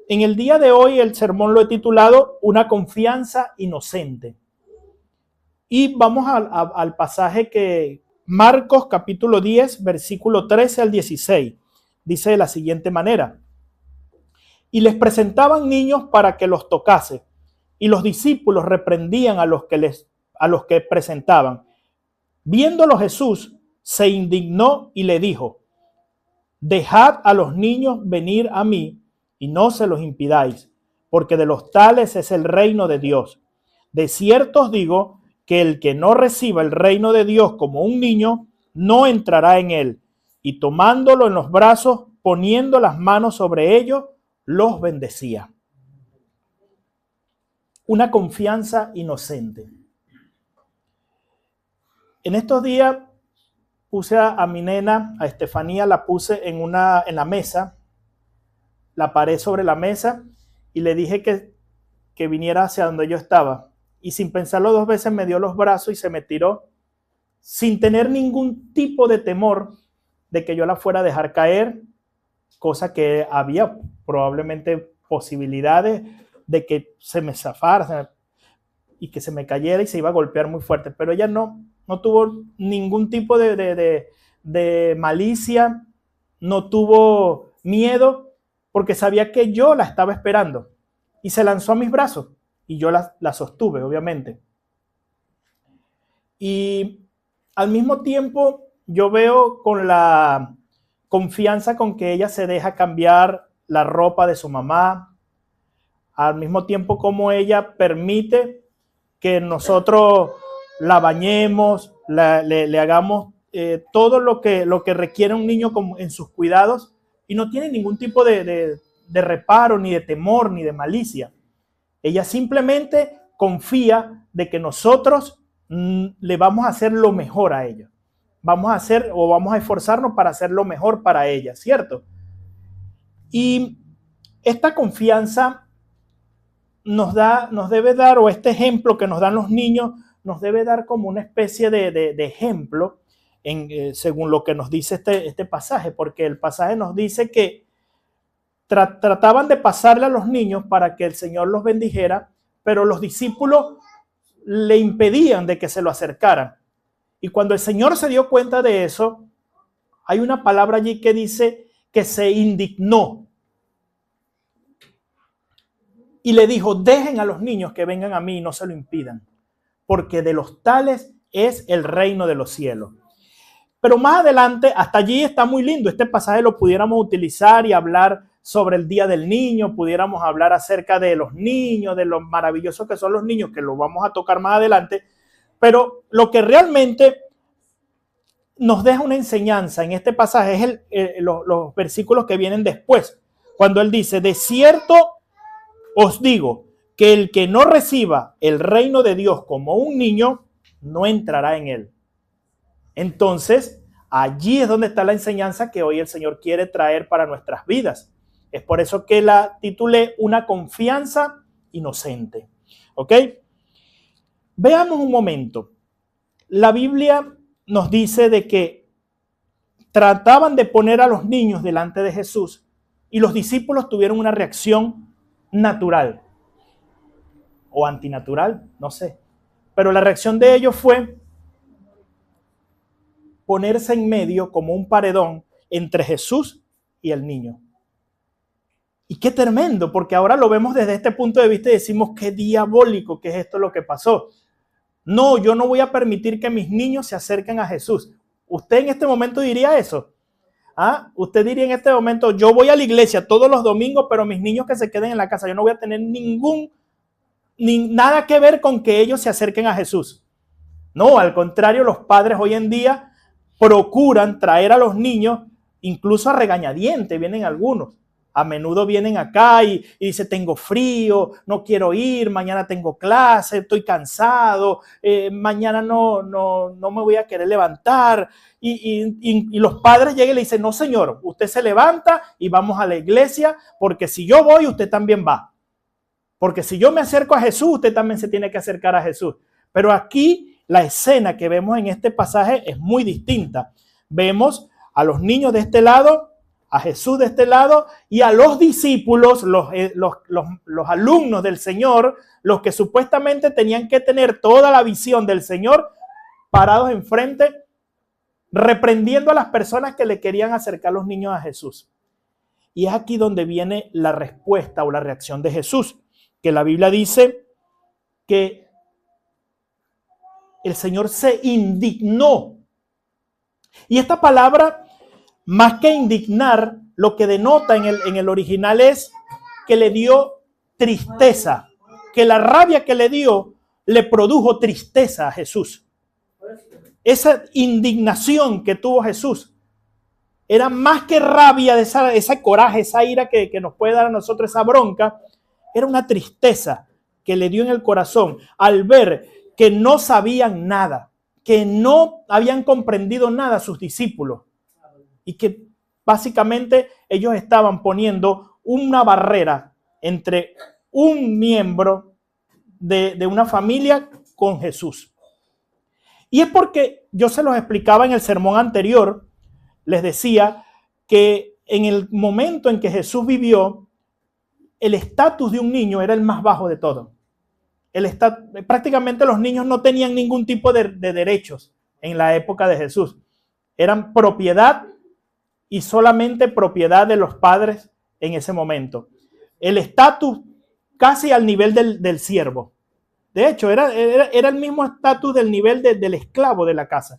En el día de hoy el sermón lo he titulado Una confianza inocente. Y vamos al pasaje que Marcos capítulo 10, versículo 13 al 16. Dice de la siguiente manera: y les presentaban niños para que los tocase, y los discípulos reprendían a los que presentaban. Viéndolo Jesús, se indignó y le dijo: dejad a los niños venir a mí, y no se los impidáis, porque de los tales es el reino de Dios. De cierto os digo que el que no reciba el reino de Dios como un niño, no entrará en él. Y tomándolo en los brazos, poniendo las manos sobre ellos, los bendecía. Una confianza inocente. En estos días puse a mi nena, a Estefanía, la puse en la mesa, la paré sobre la mesa y le dije que viniera hacia donde yo estaba. Y sin pensarlo dos veces me dio los brazos y se me tiró, sin tener ningún tipo de temor de que yo la fuera a dejar caer, cosa que había probablemente posibilidades de que se me zafara y que se me cayera y se iba a golpear muy fuerte. Pero ella no tuvo ningún tipo de malicia, no tuvo miedo, porque sabía que yo la estaba esperando. Y se lanzó a mis brazos y yo la sostuve, obviamente. Y al mismo tiempo yo veo con la confianza con que ella se deja cambiar la ropa de su mamá, al mismo tiempo como ella permite que nosotros la bañemos, le hagamos todo lo que requiere un niño en sus cuidados, y no tiene ningún tipo de reparo, ni de temor, ni de malicia. Ella simplemente confía de que nosotros le vamos a hacer lo mejor a ella. Vamos a esforzarnos para hacer lo mejor para ella, ¿cierto? Y esta confianza nos debe dar, o este ejemplo que nos dan los niños, nos debe dar como una especie de ejemplo según lo que nos dice este pasaje, porque el pasaje nos dice que trataban de pasarle a los niños para que el Señor los bendijera, pero los discípulos le impedían de que se lo acercaran. Y cuando el Señor se dio cuenta de eso, hay una palabra allí que dice que se indignó. Y le dijo: dejen a los niños que vengan a mí y no se lo impidan, porque de los tales es el reino de los cielos. Pero más adelante, hasta allí está muy lindo. Este pasaje lo pudiéramos utilizar y hablar sobre el Día del Niño, pudiéramos hablar acerca de los niños, de lo maravillosos que son los niños, que lo vamos a tocar más adelante. Pero lo que realmente nos deja una enseñanza en este pasaje es los versículos que vienen después, cuando él dice: de cierto os digo que el que no reciba el reino de Dios como un niño, no entrará en él. Entonces, allí es donde está la enseñanza que hoy el Señor quiere traer para nuestras vidas. Es por eso que la titulé Una confianza inocente. ¿Ok? Veamos un momento. La Biblia nos dice de que trataban de poner a los niños delante de Jesús y los discípulos tuvieron una reacción natural o antinatural, no sé. Pero la reacción de ellos fue ponerse en medio como un paredón entre Jesús y el niño. Y qué tremendo, porque ahora lo vemos desde este punto de vista y decimos: qué diabólico que es esto lo que pasó. No, yo no voy a permitir que mis niños se acerquen a Jesús. ¿Usted en este momento diría eso? ¿Ah? Usted diría en este momento: yo voy a la iglesia todos los domingos, pero mis niños que se queden en la casa, yo no voy a tener nada que ver con que ellos se acerquen a Jesús. No, al contrario, los padres hoy en día procuran traer a los niños, incluso a regañadientes, vienen algunos. A menudo vienen acá y dicen: tengo frío, no quiero ir, mañana tengo clase, estoy cansado, mañana no me voy a querer levantar. Y los padres llegan y le dicen: no, señor, usted se levanta y vamos a la iglesia, porque si yo voy, usted también va. Porque si yo me acerco a Jesús, usted también se tiene que acercar a Jesús. Pero aquí la escena que vemos en este pasaje es muy distinta. Vemos a los niños de este lado, a Jesús de este lado y a los discípulos, los alumnos del Señor, los que supuestamente tenían que tener toda la visión del Señor, parados enfrente, reprendiendo a las personas que le querían acercar a los niños a Jesús. Y es aquí donde viene la respuesta o la reacción de Jesús, que la Biblia dice que el Señor se indignó. Y esta palabra, más que indignar, lo que denota en el original es que le dio tristeza, que la rabia que le dio le produjo tristeza a Jesús. Esa indignación que tuvo Jesús era más que rabia, de ese coraje, esa ira que nos puede dar a nosotros, esa bronca, era una tristeza que le dio en el corazón al ver que no sabían nada, que no habían comprendido nada sus discípulos y que básicamente ellos estaban poniendo una barrera entre un miembro de una familia con Jesús. Y es porque yo se los explicaba en el sermón anterior, les decía que en el momento en que Jesús vivió, el estatus de un niño era el más bajo de todo. Prácticamente los niños no tenían ningún tipo de derechos en la época de Jesús. Eran propiedad y solamente propiedad de los padres en ese momento. El estatus casi al nivel del siervo. De hecho, era el mismo estatus del nivel del esclavo de la casa.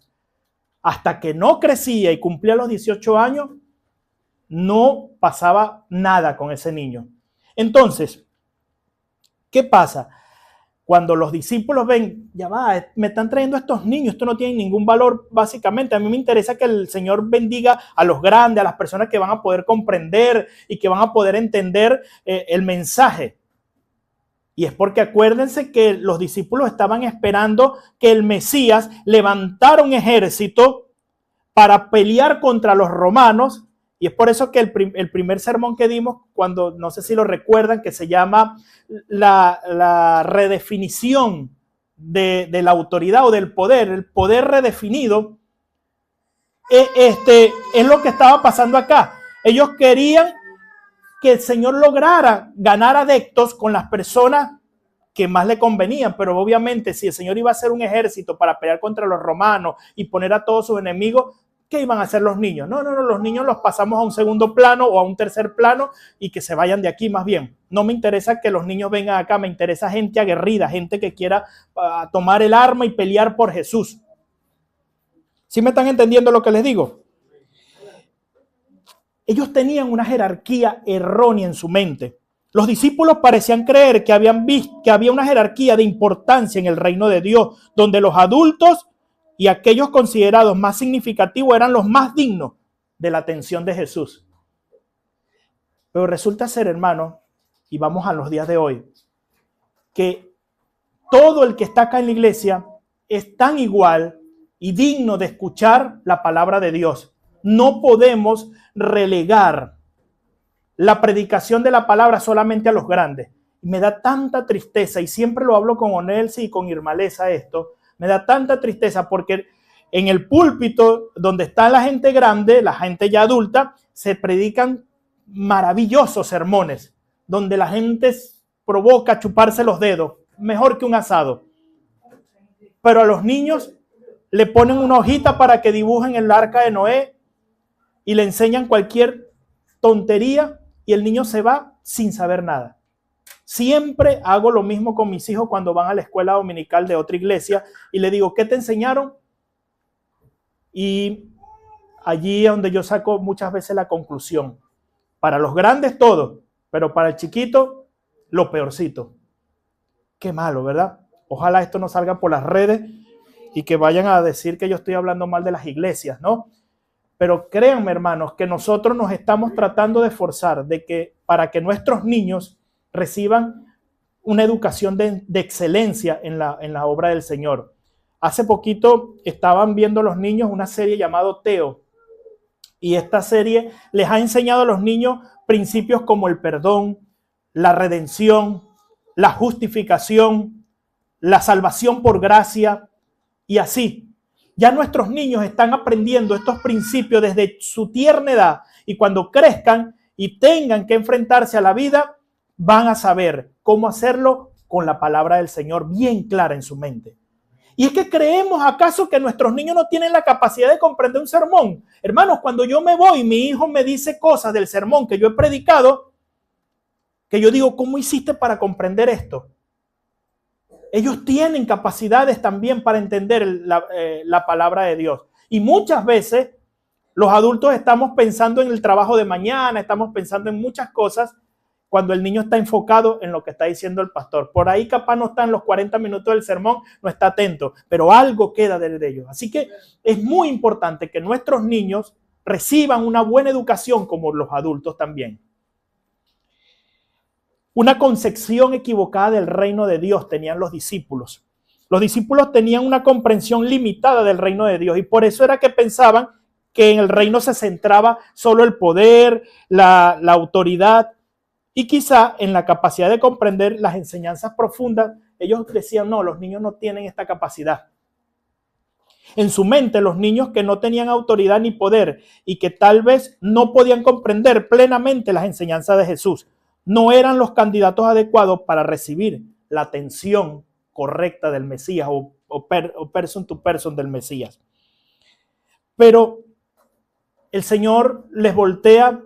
Hasta que no crecía y cumplía los 18 años, no pasaba nada con ese niño. Entonces, ¿qué pasa? Cuando los discípulos ven, ya va, me están trayendo estos niños, esto no tiene ningún valor básicamente. A mí me interesa que el Señor bendiga a los grandes, a las personas que van a poder comprender y que van a poder entender el mensaje. Y es porque acuérdense que los discípulos estaban esperando que el Mesías levantara un ejército para pelear contra los romanos. Y es por eso que el primer sermón que dimos, cuando no sé si lo recuerdan, que se llama la redefinición de la autoridad o del poder, el poder redefinido, es lo que estaba pasando acá. Ellos querían que el Señor lograra ganar adeptos con las personas que más le convenían, pero obviamente si el Señor iba a hacer un ejército para pelear contra los romanos y poner a todos sus enemigos, ¿qué iban a hacer los niños? No, los niños los pasamos a un segundo plano o a un tercer plano y que se vayan de aquí más bien. No me interesa que los niños vengan acá, me interesa gente aguerrida, gente que quiera tomar el arma y pelear por Jesús. ¿Sí me están entendiendo lo que les digo? Ellos tenían una jerarquía errónea en su mente. Los discípulos parecían creer que había una jerarquía de importancia en el reino de Dios, donde los adultos y aquellos considerados más significativos eran los más dignos de la atención de Jesús. Pero resulta ser, hermano, y vamos a los días de hoy, que todo el que está acá en la iglesia es tan igual y digno de escuchar la palabra de Dios. No podemos relegar la predicación de la palabra solamente a los grandes. Me da tanta tristeza, y siempre lo hablo con Onelsi y con Irmalesa esto, me da tanta tristeza porque en el púlpito donde está la gente grande, la gente ya adulta, se predican maravillosos sermones, donde la gente provoca chuparse los dedos, mejor que un asado. Pero a los niños le ponen una hojita para que dibujen el arca de Noé y le enseñan cualquier tontería y el niño se va sin saber nada. Siempre hago lo mismo con mis hijos cuando van a la escuela dominical de otra iglesia y le digo, ¿qué te enseñaron? Y allí es donde yo saco muchas veces la conclusión. Para los grandes todo, pero para el chiquito lo peorcito. Qué malo, ¿verdad? Ojalá esto no salga por las redes y que vayan a decir que yo estoy hablando mal de las iglesias, ¿no? Pero créanme, hermanos, que nosotros nos estamos tratando de esforzar para que nuestros niños reciban una educación de excelencia en la obra del Señor. Hace poquito estaban viendo los niños una serie llamada Teo. Y esta serie les ha enseñado a los niños principios como el perdón, la redención, la justificación, la salvación por gracia y así. Ya nuestros niños están aprendiendo estos principios desde su tierna edad Y cuando crezcan y tengan que enfrentarse a la vida, van a saber cómo hacerlo con la palabra del Señor bien clara en su mente. Y es que creemos acaso que nuestros niños no tienen la capacidad de comprender un sermón. Hermanos, cuando yo me voy, mi hijo me dice cosas del sermón que yo he predicado, que yo digo, ¿cómo hiciste para comprender esto? Ellos tienen capacidades también para entender la palabra de Dios. Y muchas veces los adultos estamos pensando en el trabajo de mañana, estamos pensando en muchas cosas cuando el niño está enfocado en lo que está diciendo el pastor. Por ahí capaz no está en los 40 minutos del sermón, no está atento, pero algo queda de ellos. Así que es muy importante que nuestros niños reciban una buena educación como los adultos también. Una concepción equivocada del reino de Dios tenían los discípulos. Los discípulos tenían una comprensión limitada del reino de Dios y por eso era que pensaban que en el reino se centraba solo el poder, la autoridad y quizá en la capacidad de comprender las enseñanzas profundas. Ellos decían, no, los niños no tienen esta capacidad. En su mente, los niños que no tenían autoridad ni poder y que tal vez no podían comprender plenamente las enseñanzas de Jesús, no eran los candidatos adecuados para recibir la atención correcta del Mesías o person to person del Mesías. Pero el Señor les voltea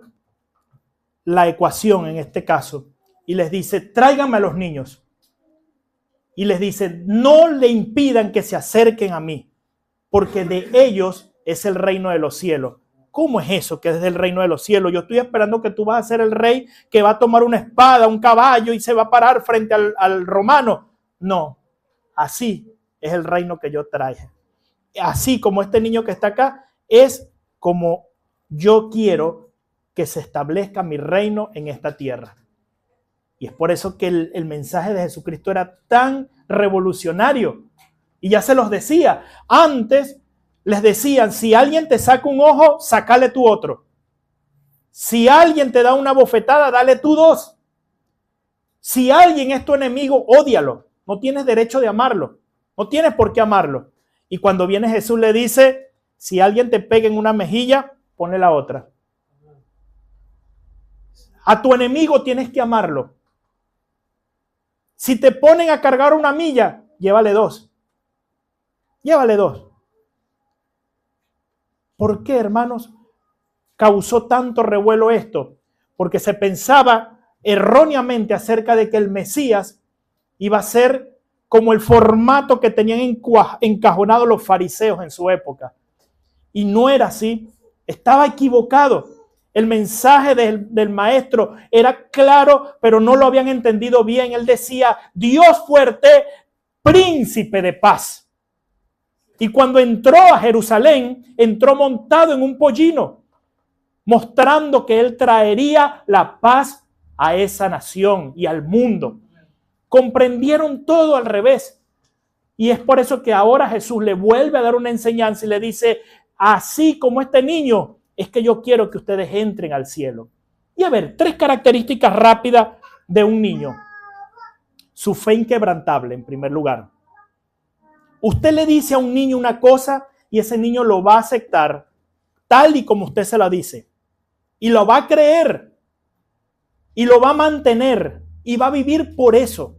la ecuación en este caso y les dice, tráiganme a los niños. Y les dice, no le impidan que se acerquen a mí, porque de ellos es el reino de los cielos. ¿Cómo es eso que es del reino de los cielos? Yo estoy esperando que tú vas a ser el rey que va a tomar una espada, un caballo y se va a parar frente al romano. No, así es el reino que yo traje. Así como este niño que está acá, es como yo quiero que se establezca mi reino en esta tierra. Y es por eso que el mensaje de Jesucristo era tan revolucionario. Y ya se los decía, antes les decían, si alguien te saca un ojo, sácale tú otro. Si alguien te da una bofetada, dale tú dos. Si alguien es tu enemigo, ódialo. No tienes derecho de amarlo. No tienes por qué amarlo. Y cuando viene Jesús le dice, si alguien te pega en una mejilla, ponle la otra. A tu enemigo tienes que amarlo. Si te ponen a cargar una milla, llévale dos. Llévale dos. ¿Por qué, hermanos, causó tanto revuelo esto? Porque se pensaba erróneamente acerca de que el Mesías iba a ser como el formato que tenían encajonado los fariseos en su época. Y no era así. Estaba equivocado. El mensaje del maestro era claro, pero no lo habían entendido bien. Él decía, Dios fuerte, príncipe de paz. Y cuando entró a Jerusalén, entró montado en un pollino, mostrando que él traería la paz a esa nación y al mundo. Comprendieron todo al revés. Y es por eso que ahora Jesús le vuelve a dar una enseñanza y le dice, así como este niño, es que yo quiero que ustedes entren al cielo. Y a ver, 3 características rápidas de un niño. Su fe inquebrantable, en primer lugar. Usted le dice a un niño una cosa y ese niño lo va a aceptar tal y como usted se la dice. Y lo va a creer. Y lo va a mantener. Y va a vivir por eso.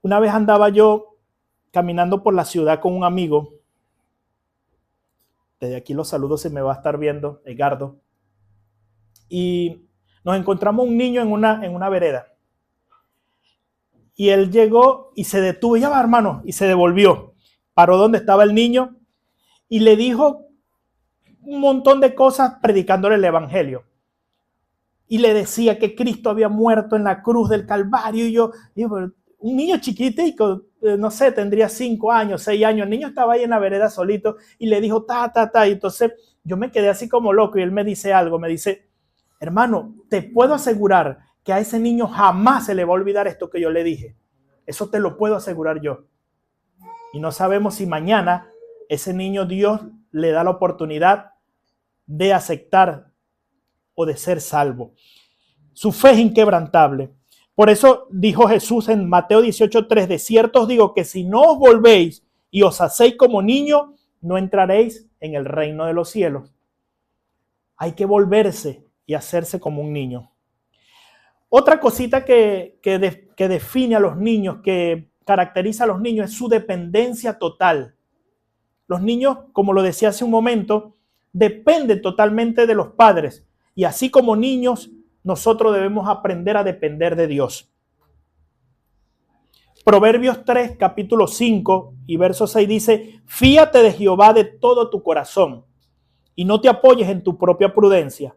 Una vez andaba yo caminando por la ciudad con un amigo. Desde aquí los saludos, se me va a estar viendo, Edgardo. Y nos encontramos un niño en una vereda. Y él llegó y se detuvo, ya va, hermano, y se devolvió. Paró donde estaba el niño y le dijo un montón de cosas predicándole el evangelio. Y le decía que Cristo había muerto en la cruz del Calvario. Y yo, un niño chiquitico, no sé, tendría 5 años, 6 años. El niño estaba ahí en la vereda solito y le dijo, Y entonces yo me quedé así como loco y él me dice algo, me dice, hermano, te puedo asegurar que a ese niño jamás se le va a olvidar esto que yo le dije. Eso te lo puedo asegurar yo. Y no sabemos si mañana ese niño Dios le da la oportunidad de aceptar o de ser salvo. Su fe es inquebrantable. Por eso dijo Jesús en Mateo 18:3, de cierto os digo que si no os volvéis y os hacéis como niños, no entraréis en el reino de los cielos. Hay que volverse y hacerse como un niño. Otra cosita que define a los niños, que caracteriza a los niños, es su dependencia total. Los niños, como lo decía hace un momento, dependen totalmente de los padres. Y así como niños, nosotros debemos aprender a depender de Dios. Proverbios 3, capítulo 5 y verso 6 dice: fíate de Jehová de todo tu corazón y no te apoyes en tu propia prudencia.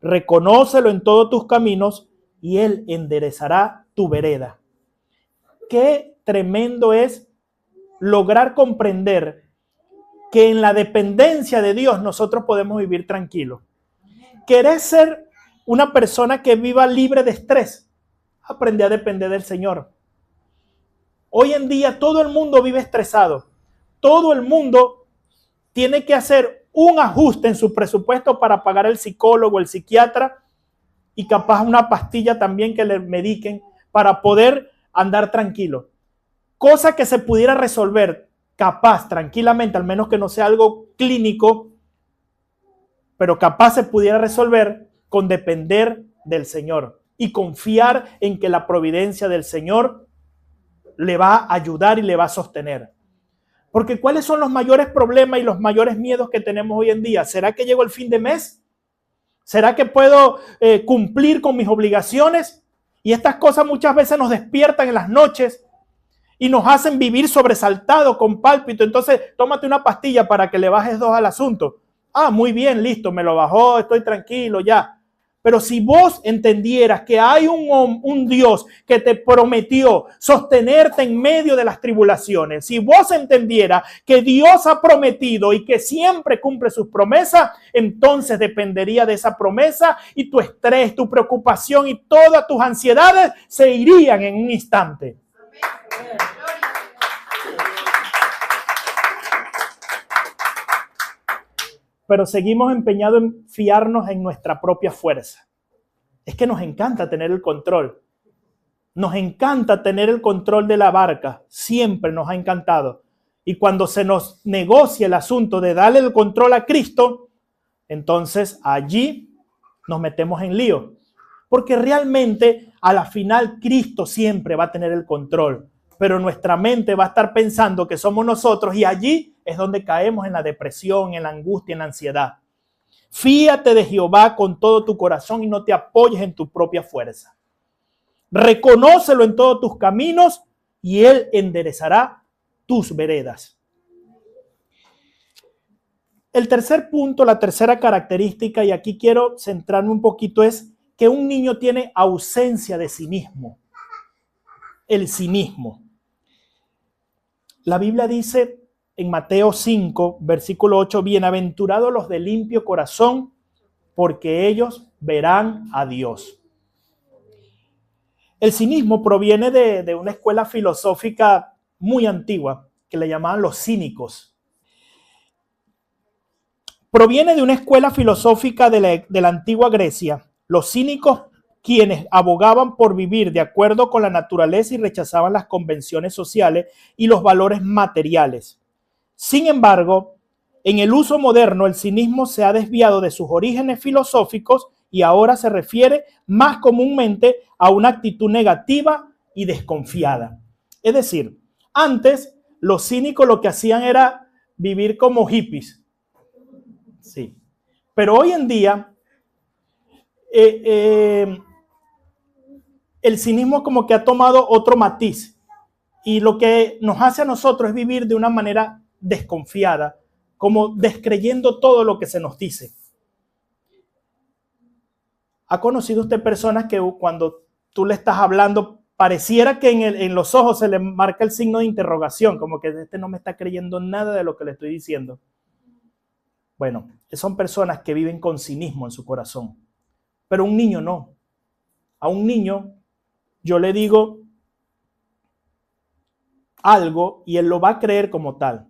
Reconócelo en todos tus caminos y Él enderezará tu vereda. Qué tremendo es lograr comprender que en la dependencia de Dios nosotros podemos vivir tranquilos. ¿Querés ser una persona que viva libre de estrés? Aprende a depender del Señor. Hoy en día todo el mundo vive estresado. Todo el mundo tiene que hacer un ajuste en su presupuesto para pagar el psicólogo, el psiquiatra y capaz una pastilla también que le mediquen para poder andar tranquilo. Cosa que se pudiera resolver capaz tranquilamente, al menos que no sea algo clínico, pero capaz se pudiera resolver con depender del Señor y confiar en que la providencia del Señor le va a ayudar y le va a sostener. Porque ¿cuáles son los mayores problemas y los mayores miedos que tenemos hoy en día? ¿Será que llegó el fin de mes? ¿Será que puedo cumplir con mis obligaciones? Y estas cosas muchas veces nos despiertan en las noches y nos hacen vivir sobresaltados con pálpito. Entonces, tómate una pastilla para que le bajes 2 al asunto. Ah, muy bien, listo, me lo bajó, estoy tranquilo, ya. Pero si vos entendieras que hay un Dios que te prometió sostenerte en medio de las tribulaciones, si vos entendieras que Dios ha prometido y que siempre cumple sus promesas, entonces dependería de esa promesa y tu estrés, tu preocupación y todas tus ansiedades se irían en un instante. Pero seguimos empeñados en fiarnos en nuestra propia fuerza. Es que nos encanta tener el control. Nos encanta tener el control de la barca. Siempre nos ha encantado. Y cuando se nos negocia el asunto de darle el control a Cristo, entonces allí nos metemos en lío. Porque realmente a la final Cristo siempre va a tener el control. Pero nuestra mente va a estar pensando que somos nosotros y allí es donde caemos en la depresión, en la angustia, en la ansiedad. Fíate de Jehová con todo tu corazón y no te apoyes en tu propia fuerza. Reconócelo en todos tus caminos y Él enderezará tus veredas. El tercer punto, la tercera característica, y aquí quiero centrarme un poquito, es que un niño tiene ausencia de cinismo. El cinismo. La Biblia dice en Mateo 5, versículo 8, bienaventurados los de limpio corazón, porque ellos verán a Dios. El cinismo proviene de una escuela filosófica muy antigua, que le llamaban los cínicos. Proviene de una escuela filosófica de la antigua Grecia. Los cínicos, quienes abogaban por vivir de acuerdo con la naturaleza y rechazaban las convenciones sociales y los valores materiales. Sin embargo, en el uso moderno, el cinismo se ha desviado de sus orígenes filosóficos y ahora se refiere más comúnmente a una actitud negativa y desconfiada. Es decir, antes los cínicos lo que hacían era vivir como hippies. Sí. Pero hoy en día el cinismo como que ha tomado otro matiz y lo que nos hace a nosotros es vivir de una manera desconfiada, como descreyendo todo lo que se nos dice. ¿Ha conocido usted personas que cuando tú le estás hablando pareciera que en los ojos se le marca el signo de interrogación, como que este no me está creyendo nada de lo que le estoy diciendo? Bueno, son personas que viven con cinismo en su corazón, pero un niño no. A un niño yo le digo algo y él lo va a creer como tal.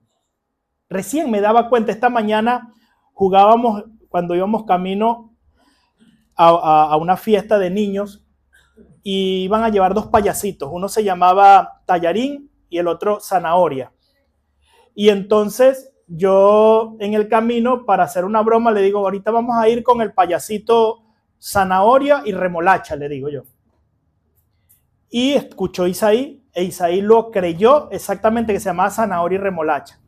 Recién me daba cuenta, esta mañana jugábamos cuando íbamos camino a una fiesta de niños y iban a llevar 2 payasitos. Uno se llamaba Tallarín y el otro Zanahoria. Y entonces yo en el camino, para hacer una broma, le digo, ahorita vamos a ir con el payasito zanahoria y remolacha, le digo yo. Y escuchó Isaí, e Isaí lo creyó exactamente, que se llamaba zanahoria y remolacha.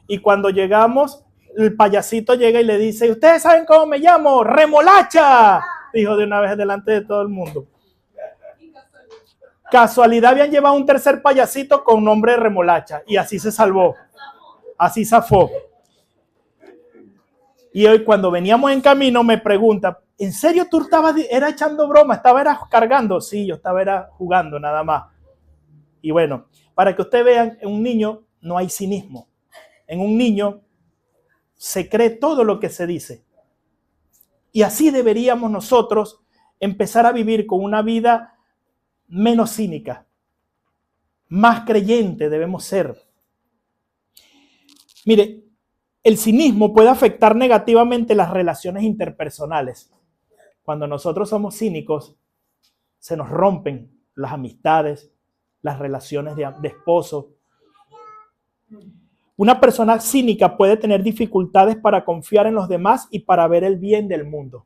Y cuando llegamos, el payasito llega y le dice, ¿ustedes saben cómo me llamo? ¡Remolacha! Dijo de una vez delante de todo el mundo. Casualidad, habían llevado un tercer payasito con nombre de remolacha y así se salvó, así zafó. Y hoy cuando veníamos en camino me pregunta, ¿en serio tú estabas era echando broma? ¿Estabas cargando? Sí, yo estaba jugando nada más. Y bueno, para que ustedes vean, en un niño no hay cinismo. En un niño se cree todo lo que se dice. Y así deberíamos nosotros empezar a vivir con una vida menos cínica. Más creyente debemos ser. Mire, el cinismo puede afectar negativamente las relaciones interpersonales. Cuando nosotros somos cínicos, se nos rompen las amistades, las relaciones de esposo. Una persona cínica puede tener dificultades para confiar en los demás y para ver el bien del mundo.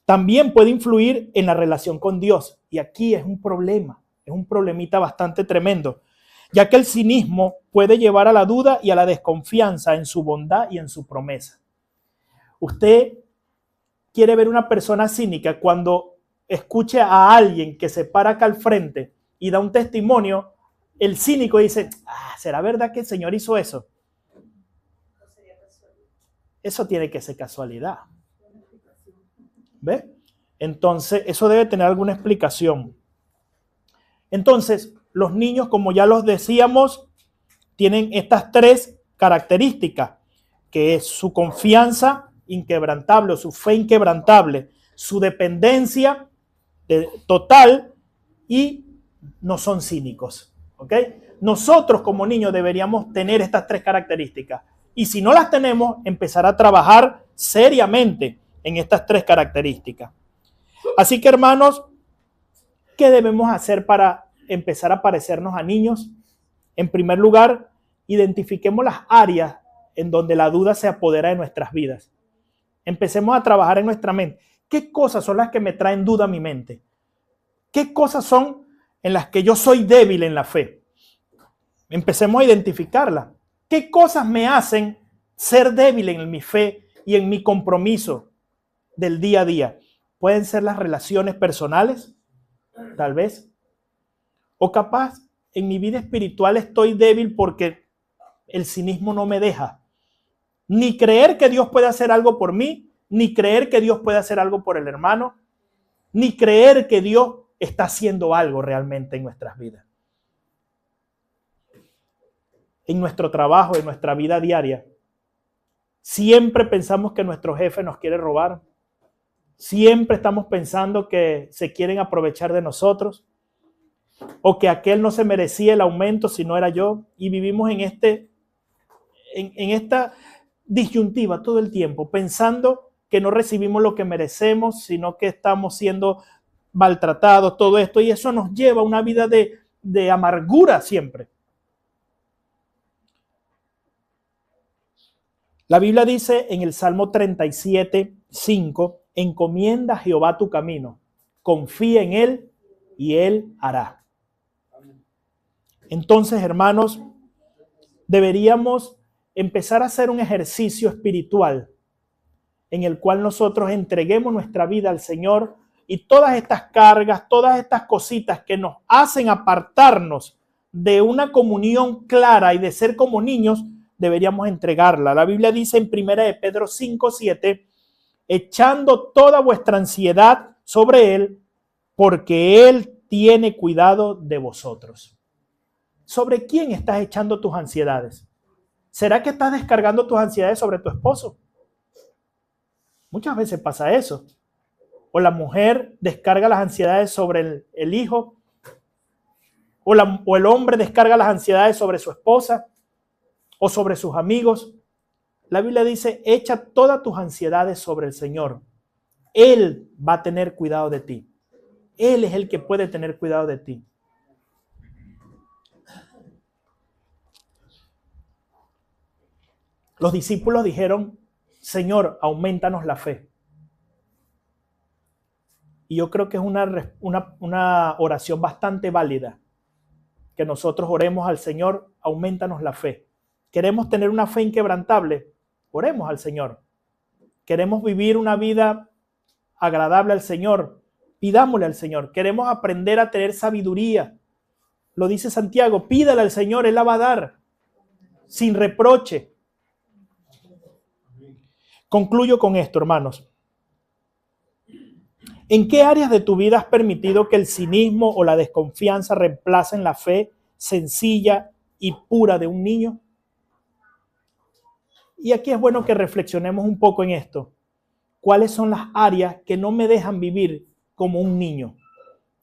También puede influir en la relación con Dios. Y aquí es un problema, es un problemita bastante tremendo, ya que el cinismo puede llevar a la duda y a la desconfianza en su bondad y en su promesa. Usted quiere ver una persona cínica cuando escuche a alguien que se para acá al frente y da un testimonio, el cínico dice, ¿será verdad que el Señor hizo eso? Eso tiene que ser casualidad. ¿Ve? Entonces, eso debe tener alguna explicación. Entonces, los niños, como ya los decíamos, tienen estas tres características, que es su confianza inquebrantable o su fe inquebrantable, su dependencia total y no son cínicos. ¿Ok? Nosotros como niños deberíamos tener estas tres características y si no las tenemos, empezar a trabajar seriamente en estas tres características. Así que, hermanos, ¿qué debemos hacer para empezar a parecernos a niños? En primer lugar, identifiquemos las áreas en donde la duda se apodera de nuestras vidas. Empecemos a trabajar en nuestra mente. ¿Qué cosas son las que me traen duda a mi mente? ¿Qué cosas son en las que yo soy débil en la fe? Empecemos a identificarlas. ¿Qué cosas me hacen ser débil en mi fe y en mi compromiso del día a día? Pueden ser las relaciones personales, tal vez. O capaz, en mi vida espiritual estoy débil porque el cinismo no me deja. Ni creer que Dios puede hacer algo por mí, ni creer que Dios puede hacer algo por el hermano, ni creer que Dios está haciendo algo realmente en nuestras vidas. En nuestro trabajo, en nuestra vida diaria, siempre pensamos que nuestro jefe nos quiere robar. Siempre estamos pensando que se quieren aprovechar de nosotros o que aquel no se merecía el aumento si no era yo. Y vivimos en esta disyuntiva todo el tiempo, pensando que no recibimos lo que merecemos, sino que estamos siendo maltratados, todo esto. Y eso nos lleva a una vida de amargura siempre. La Biblia dice en el Salmo 37:5, encomienda a Jehová tu camino, confía en Él y Él hará. Entonces, hermanos, deberíamos empezar a hacer un ejercicio espiritual en el cual nosotros entreguemos nuestra vida al Señor y todas estas cargas, todas estas cositas que nos hacen apartarnos de una comunión clara y de ser como niños, deberíamos entregarla. La Biblia dice en 1 de Pedro 5:7, echando toda vuestra ansiedad sobre Él, porque Él tiene cuidado de vosotros. ¿Sobre quién estás echando tus ansiedades? ¿Será que estás descargando tus ansiedades sobre tu esposo? Muchas veces pasa eso. O la mujer descarga las ansiedades sobre el hijo, o el hombre descarga las ansiedades sobre su esposa o sobre sus amigos. La Biblia dice, echa todas tus ansiedades sobre el Señor. Él va a tener cuidado de ti. Él es el que puede tener cuidado de ti. Los discípulos dijeron, Señor, aumentanos la fe. Y yo creo que es una oración bastante válida, que nosotros oremos al Señor, aumentanos la fe. ¿Queremos tener una fe inquebrantable? Oremos al Señor. ¿Queremos vivir una vida agradable al Señor? Pidámosle al Señor. ¿Queremos aprender a tener sabiduría? Lo dice Santiago, pídale al Señor, Él la va a dar, sin reproche. Concluyo con esto, hermanos. ¿En qué áreas de tu vida has permitido que el cinismo o la desconfianza reemplacen la fe sencilla y pura de un niño? Y aquí es bueno que reflexionemos un poco en esto. ¿Cuáles son las áreas que no me dejan vivir como un niño?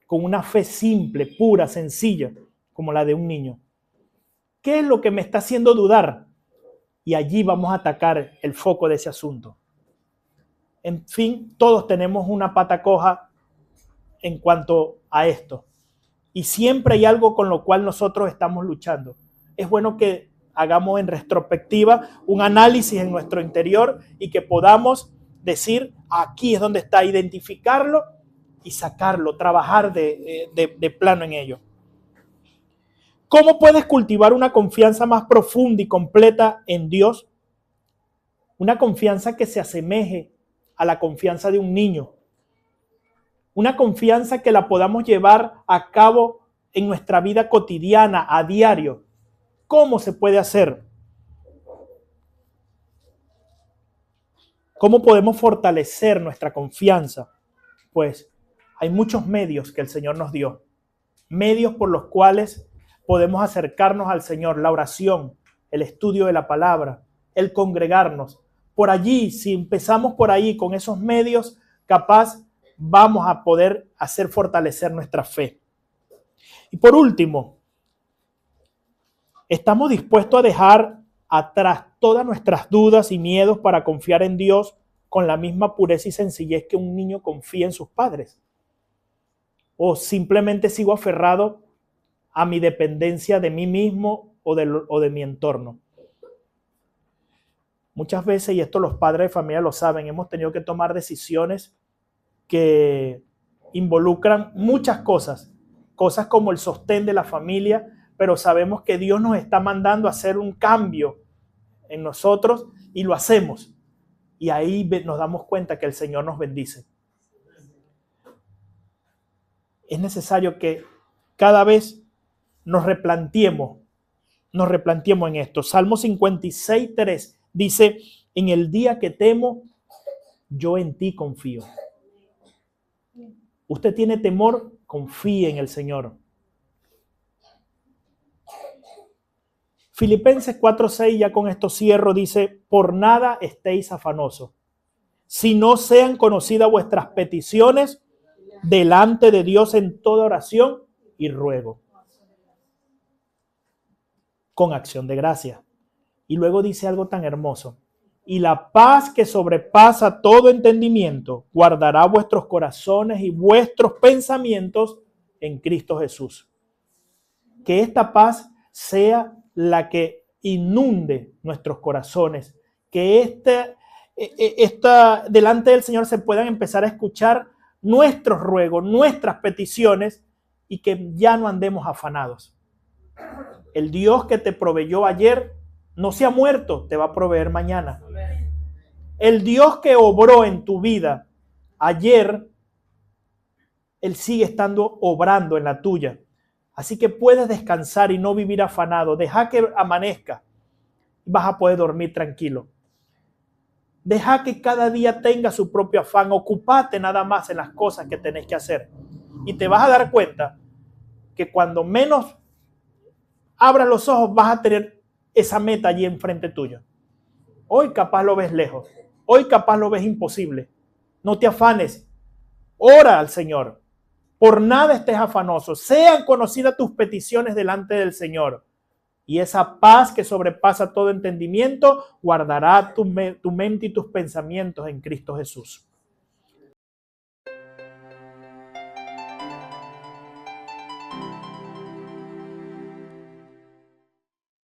Con una fe simple, pura, sencilla, como la de un niño. ¿Qué es lo que me está haciendo dudar? Y allí vamos a atacar el foco de ese asunto. En fin, todos tenemos una pata coja en cuanto a esto. Y siempre hay algo con lo cual nosotros estamos luchando. Es bueno que hagamos en retrospectiva un análisis en nuestro interior y que podamos decir, aquí es donde está, identificarlo y sacarlo, trabajar de plano en ello. ¿Cómo puedes cultivar una confianza más profunda y completa en Dios? Una confianza que se asemeje a la confianza de un niño. Una confianza que la podamos llevar a cabo en nuestra vida cotidiana, a diario. ¿Cómo se puede hacer? ¿Cómo podemos fortalecer nuestra confianza? Pues hay muchos medios que el Señor nos dio. Medios por los cuales podemos acercarnos al Señor. La oración, el estudio de la palabra, el congregarnos. Por allí, si empezamos por ahí con esos medios, capaz vamos a poder hacer fortalecer nuestra fe. Y por último, ¿estamos dispuestos a dejar atrás todas nuestras dudas y miedos para confiar en Dios con la misma pureza y sencillez que un niño confía en sus padres? ¿O simplemente sigo aferrado a mi dependencia de mí mismo o de mi entorno? Muchas veces, y esto los padres de familia lo saben, hemos tenido que tomar decisiones que involucran muchas cosas como el sostén de la familia, pero sabemos que Dios nos está mandando a hacer un cambio en nosotros y lo hacemos. Y ahí nos damos cuenta que el Señor nos bendice. Es necesario que cada vez nos replanteemos en esto. Salmo 56:3 dice, en el día que temo, yo en ti confío. Usted tiene temor, confíe en el Señor. Filipenses 4:6, ya con esto cierro, dice, por nada estéis afanosos, si no sean conocidas vuestras peticiones delante de Dios en toda oración y ruego, con acción de gracia. Y luego dice algo tan hermoso, y la paz que sobrepasa todo entendimiento guardará vuestros corazones y vuestros pensamientos en Cristo Jesús. Que esta paz sea la que inunde nuestros corazones, que delante del Señor se puedan empezar a escuchar nuestros ruegos, nuestras peticiones y que ya no andemos afanados. El Dios que te proveyó ayer no se ha muerto, te va a proveer mañana. El Dios que obró en tu vida ayer, Él sigue estando obrando en la tuya. Así que puedes descansar y no vivir afanado. Deja que amanezca y vas a poder dormir tranquilo. Deja que cada día tenga su propio afán. Ocúpate nada más en las cosas que tenés que hacer. Y te vas a dar cuenta que cuando menos abras los ojos vas a tener esa meta allí enfrente tuyo. Hoy capaz lo ves lejos. Hoy capaz lo ves imposible. No te afanes. Ora al Señor. Por nada estés afanoso. Sean conocidas tus peticiones delante del Señor. Y esa paz que sobrepasa todo entendimiento guardará tu mente y tus pensamientos en Cristo Jesús.